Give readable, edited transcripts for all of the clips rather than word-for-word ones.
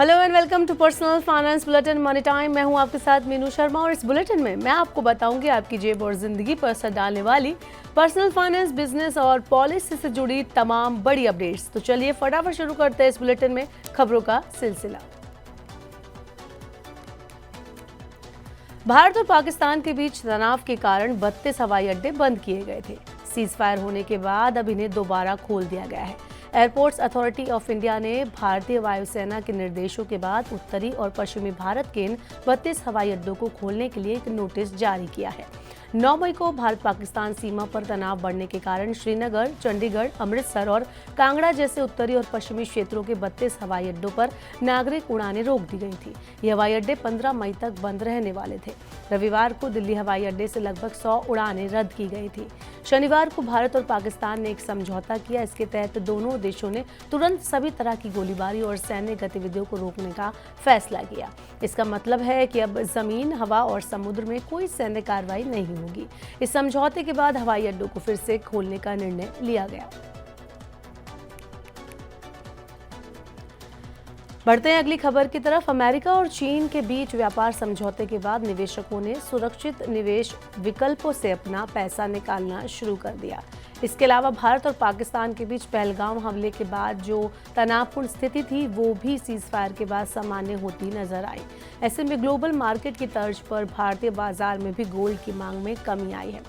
Hello and welcome to personal finance bulletin money time. मैं हूं आपके साथ मीनू शर्मा और इस बुलेटिन में मैं आपको बताऊंगी आपकी जेब और जिंदगी पर असर डालने वाली पर्सनल फाइनेंस, बिजनेस और पॉलिसी से जुड़ी तमाम बड़ी अपडेट्स। तो चलिए फटाफट शुरू करते हैं इस बुलेटिन में खबरों का सिलसिला। भारत और पाकिस्तान के बीच तनाव के कारण 32 हवाई अड्डे बंद किए गए थे। सीज फायर होने के बाद अब इन्हें दोबारा खोल दिया गया है। एयरपोर्ट्स अथॉरिटी ऑफ इंडिया ने भारतीय वायुसेना के निर्देशों के बाद उत्तरी और पश्चिमी भारत के इन 32 हवाई अड्डों को खोलने के लिए एक नोटिस जारी किया है। 9 मई को भारत पाकिस्तान सीमा पर तनाव बढ़ने के कारण श्रीनगर, चंडीगढ़, अमृतसर और कांगड़ा जैसे उत्तरी और पश्चिमी क्षेत्रों के 32 हवाई अड्डों पर नागरिक उड़ानें रोक दी गई थी। ये हवाई अड्डे 15 मई तक बंद रहने वाले थे। रविवार को दिल्ली हवाई अड्डे से लगभग 100 उड़ानें रद्द की गई थी। शनिवार को भारत और पाकिस्तान ने एक समझौता किया। इसके तहत दोनों देशों ने तुरंत सभी तरह की गोलीबारी और सैन्य गतिविधियों को रोकने का फैसला किया। इसका मतलब है कि अब जमीन, हवा और समुद्र में कोई सैन्य कार्रवाई नहीं होगी। इस समझौते के बाद हवाई अड्डों को फिर से खोलने का निर्णय लिया गया। बढ़ते हैं अगली खबर की तरफ। अमेरिका और चीन के बीच व्यापार समझौते के बाद निवेशकों ने सुरक्षित निवेश विकल्पों से अपना पैसा निकालना शुरू कर दिया। इसके अलावा भारत और पाकिस्तान के बीच पहलगाम हमले के बाद जो तनावपूर्ण स्थिति थी वो भी सीज फायर के बाद सामान्य होती नजर आई। ऐसे में ग्लोबल मार्केट की तर्ज पर भारतीय बाजार में भी गोल्ड की मांग में कमी आई है।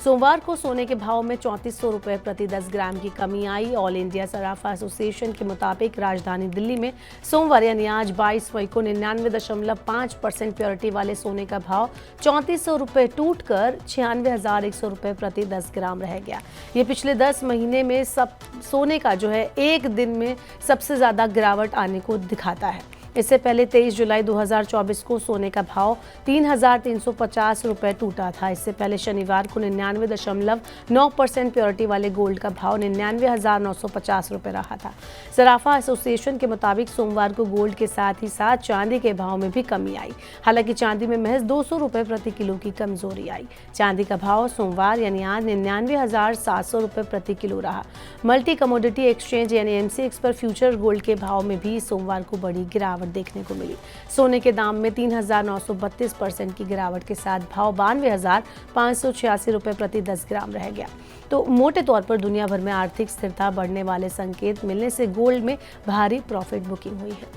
सोमवार को सोने के भाव में 3400 रुपये प्रति 10 ग्राम की कमी आई। ऑल इंडिया सराफा एसोसिएशन के मुताबिक राजधानी दिल्ली में सोमवार यानी आज 22 मई को 99.5% प्योरिटी वाले सोने का भाव 3400 रुपये टूटकर 96,100 रुपये प्रति 10 ग्राम रह गया। ये पिछले 10 महीने में सोने का जो है एक दिन में सबसे ज्यादा गिरावट आने को दिखाता है। इससे पहले 23 जुलाई 2024 को सोने का भाव 3,350 रुपये टूटा था। इससे पहले शनिवार को 99.9% प्योरिटी वाले गोल्ड का भाव 99,950 रुपये रहा था। सराफा एसोसिएशन के मुताबिक सोमवार को गोल्ड के साथ ही साथ चांदी के भाव में भी कमी आई। हालांकि चांदी में महज 200 रुपये प्रति किलो की कमजोरी आई। चांदी का भाव सोमवार यानी आज 99,700 रुपये प्रति किलो रहा। मल्टी कमोडिटी एक्सचेंज यानी MCX पर फ्यूचर गोल्ड के भाव में भी सोमवार को बड़ी गिरावट देखने को मिली। सोने के दाम में 3,932% की गिरावट के साथ भाव 92,586 रुपये प्रति 10 ग्राम रह गया। तो मोटे तौर पर दुनिया भर में आर्थिक स्थिरता बढ़ने वाले संकेत मिलने से गोल्ड में भारी प्रॉफिट बुकिंग हुई है।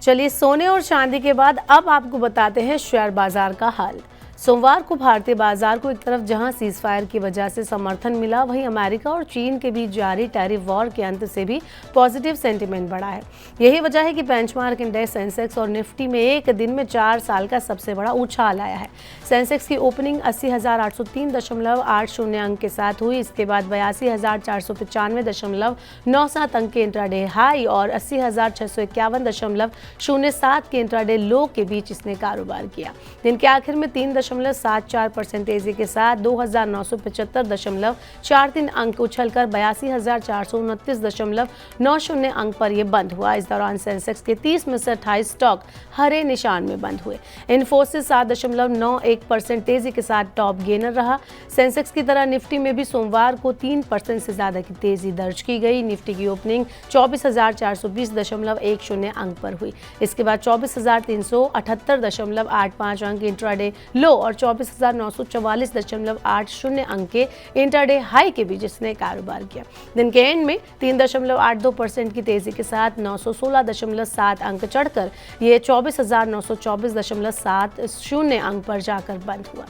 चलिए सोने और चांदी के बाद अब आपको बताते हैं शेयर बाजार का हाल। सोमवार को भारतीय बाजार को एक तरफ जहां सीज फायर की वजह से समर्थन मिला, वहीं अमेरिका और चीन के बीच जारी टैरिफ वॉर के अंत से भी पॉजिटिव सेंटीमेंट बढ़ा है। यही वजह है कि बेंचमार्क इंडेक्स सेंसेक्स और निफ्टी में एक दिन में 4 साल का सबसे बड़ा उछाल आया है। सेंसेक्स की ओपनिंग 80,803.80 अंक के साथ हुई। इसके बाद 82,495.97 अंक के इंट्राडे हाई और 80,651.07 के इंट्राडे लो के बीच इसने कारोबार किया। दिन के आखिर में 3.74% तेजी के साथ 2,975.43 अंक उछलकर 82,429.90 अंक पर यह बंद हुआ। इस दौरान सेंसेक्स के 30 में से 28 स्टॉक हरे निशान में बंद हुए। इन्फोसिस 7.91% तेजी के साथ टॉप गेनर रहा। सेंसेक्स की तरह निफ्टी में भी सोमवार को 3% से ज्यादा की तेजी दर्ज की गई। निफ्टी की ओपनिंग 24,420.10 अंक पर हुई। इसके बाद 24,378.85 अंक इंट्राडे लो और 24,944.80 अंक के इंटरडे हाई के बीच इसने कारोबार किया। दिन के एंड में 3.82% की तेजी के साथ 916.7 अंक चढ़कर ये 24,924.70 अंक पर जाकर बंद हुआ।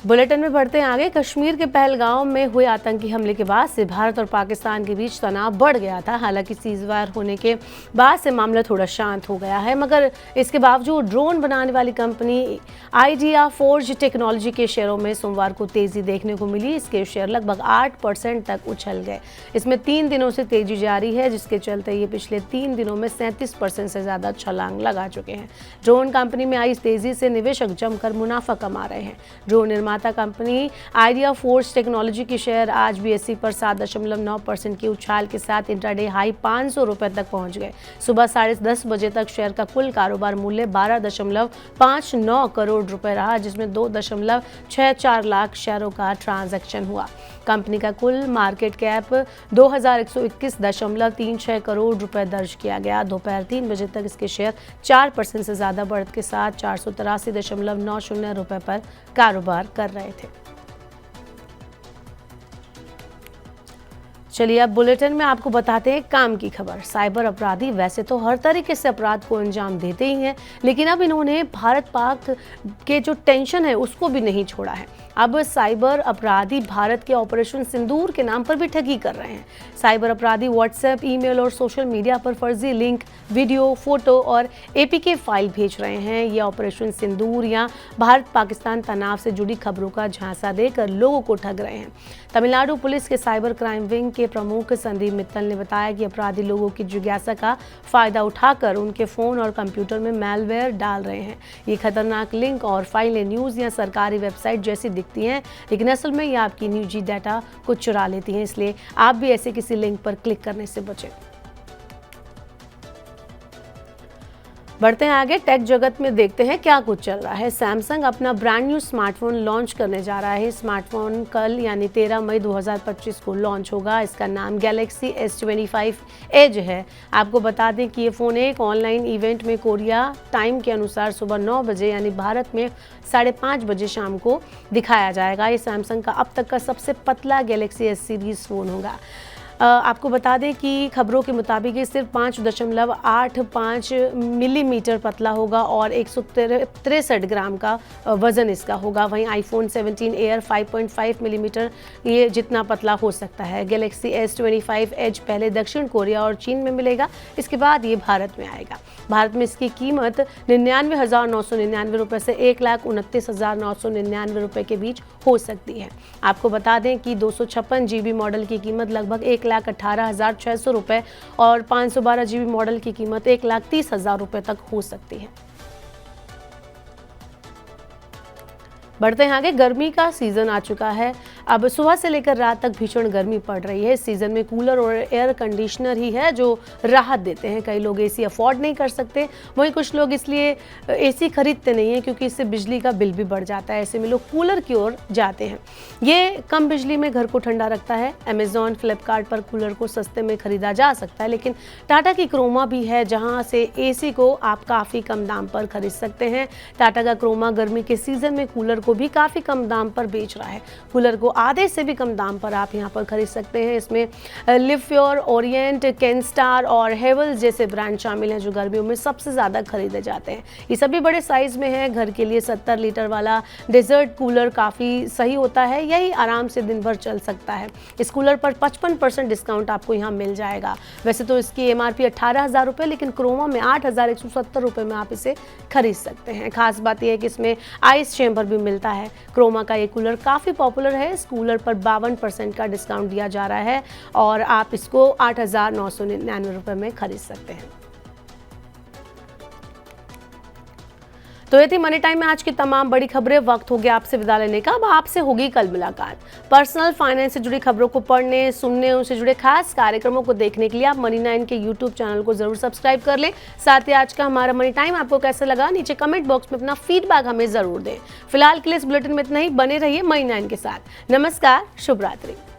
बुलेटिन में बढ़ते हैं आगे। कश्मीर के पहलगाम में हुए आतंकी हमले के बाद से भारत और पाकिस्तान के बीच तनाव बढ़ गया था। हालांकि सीजफायर होने के बाद से मामला थोड़ा शांत हो गया है, मगर इसके बावजूद ड्रोन बनाने वाली कंपनी आइडिया फोर्ज टेक्नोलॉजी के शेयरों में सोमवार को तेजी देखने को मिली। इसके शेयर लगभग 8% तक उछल गए। इसमें 3 दिनों से तेजी जारी है, जिसके चलते ये पिछले 3 दिनों में 37% से ज्यादा छलांग लगा चुके हैं। ड्रोन कंपनी में आई तेजी से निवेशक जमकर मुनाफा कमा रहे हैं। ड्रोन निर्माण निर्माता कंपनी आइडिया फोर्स टेक्नोलॉजी की शेयर आज BSE पर 7.9% की उछाल के साथ इंट्राडे हाई 500 रुपए तक पहुंच गए। सुबह 10:30 बजे तक शेयर का कुल कारोबार मूल्य 12.59 करोड़ रुपए रहा, जिसमें 2.64 लाख शेयरों का ट्रांजैक्शन हुआ। कंपनी का कुल मार्केट कैप 2121.36 करोड़ रुपए दर्ज किया गया। दोपहर 3 बजे तक इसके शेयर 4% से ज्यादा बढ़त के साथ 483.90 रुपए पर कारोबार कर रहे थे। चलिए अब बुलेटिन में आपको बताते हैं काम की खबर। साइबर अपराधी वैसे तो हर तरीके से अपराध को अंजाम देते ही हैं, लेकिन अब इन्होंने भारत पाक के जो टेंशन है उसको भी नहीं छोड़ा है। अब साइबर अपराधी भारत के ऑपरेशन सिंदूर के नाम पर भी ठगी कर रहे हैं। साइबर अपराधी व्हाट्सएप, ईमेल और सोशल मीडिया पर फर्जी लिंक, वीडियो, फोटो और APK फाइल भेज रहे हैं। ये ऑपरेशन सिंदूर या भारत पाकिस्तान तनाव से जुड़ी खबरों का झांसा देकर लोगों को ठग रहे हैं। तमिलनाडु पुलिस के साइबर क्राइम विंग के प्रमुख संदीप मित्तल ने बताया कि अपराधी लोगों की जिज्ञासा का फायदा उठाकर उनके फोन और कंप्यूटर में मैलवेयर डाल रहे हैं। ये खतरनाक लिंक और फाइलें न्यूज़ या सरकारी वेबसाइट जैसी दिखती हैं, लेकिन असल में ये आपकी निजी डाटा को चुरा लेती हैं, इसलिए आप भी ऐसे किसी लिंक पर क्लिक करने से बचें। बढ़ते हैं आगे, टेक जगत में देखते हैं क्या कुछ चल रहा है। सैमसंग अपना ब्रांड न्यू स्मार्टफोन लॉन्च करने जा रहा है। स्मार्टफोन कल यानी 13 मई 2025 को लॉन्च होगा। इसका नाम गैलेक्सी S25 एज है। आपको बता दें कि ये फ़ोन एक ऑनलाइन इवेंट में कोरिया टाइम के अनुसार सुबह 9 बजे यानी भारत में 5:30 बजे शाम को दिखाया जाएगा। ये सैमसंग का अब तक का सबसे पतला गैलेक्सी S सीरीज़ फ़ोन होगा। आपको बता दें कि खबरों के मुताबिक ये सिर्फ 5.85 मिलीमीटर पतला होगा और 163 ग्राम का वज़न इसका होगा। वहीं iPhone 17 एयर 5.5 मिलीमीटर ये जितना पतला हो सकता है। गैलेक्सी S25 एज पहले दक्षिण कोरिया और चीन में मिलेगा, इसके बाद ये भारत में आएगा। भारत में इसकी कीमत 99,999 रुपये से 1,29,999 रुपये के बीच हो सकती है। आपको बता दें कि 256 GB मॉडल की कीमत लगभग 1,18,600 रुपये और 512 GB मॉडल की कीमत 1,30,000 रुपये तक हो सकती है। बढ़ते हैं आगे, गर्मी का सीजन आ चुका है। अब सुबह से लेकर रात तक भीषण गर्मी पड़ रही है। इस सीजन में कूलर और एयर कंडीशनर ही है जो राहत देते हैं। कई लोग AC अफोर्ड नहीं कर सकते, वहीं कुछ लोग इसलिए AC खरीदते नहीं हैं क्योंकि इससे बिजली का बिल भी बढ़ जाता है। ऐसे में लोग कूलर की ओर जाते हैं। ये कम बिजली में घर को ठंडा रखता है। अमेजॉन, फ्लिपकार्ट पर कूलर को सस्ते में खरीदा जा सकता है, लेकिन टाटा की क्रोमा भी है जहाँ से AC को आप काफ़ी कम दाम पर खरीद सकते हैं। टाटा का क्रोमा गर्मी के सीजन में कूलर को भी काफ़ी कम दाम पर बेच रहा है। कूलर को आधे से भी कम दाम पर आप यहां पर खरीद सकते हैं। इसमें लिवफ्योर, ओरिएंट, कैनस्टार और हेवल्स जैसे ब्रांड शामिल हैं जो गर्मियों में सबसे ज़्यादा खरीदे जाते हैं। ये सभी बड़े साइज़ में है। घर के लिए 70 लीटर वाला डेजर्ट कूलर काफ़ी सही होता है, यही आराम से दिन भर चल सकता है। इस कूलर पर 55% डिस्काउंट आपको यहाँ मिल जाएगा। वैसे तो इसकी MRP 18,000 रुपये, लेकिन क्रोमा में 8,170 रुपये में आप इसे खरीद सकते हैं। खास बात यह है कि इसमें आइस चैम्बर भी मिलता है। क्रोमा का ये कूलर काफ़ी पॉपुलर है। इस कूलर पर 52% का डिस्काउंट दिया जा रहा है और आप इसको 8,999 रुपये में खरीद सकते हैं। तो ये थी मनी टाइम में आज की तमाम बड़ी खबरें। वक्त हो गया आपसे विदा लेने का। अब आपसे होगी कल मुलाकात। पर्सनल फाइनेंस से जुड़ी खबरों को पढ़ने, सुनने, उनसे जुड़े खास कार्यक्रमों को देखने के लिए आप मनी 9 के YouTube चैनल को जरूर सब्सक्राइब कर लें। साथ ही आज का हमारा मनी टाइम आपको कैसा लगा नीचे कमेंट बॉक्स में अपना फीडबैक हमें जरूर दें। फिलहाल के लिए इस बुलेटिन में इतना ही। बने रहिए मनी 9 के साथ। नमस्कार, शुभ रात्रि।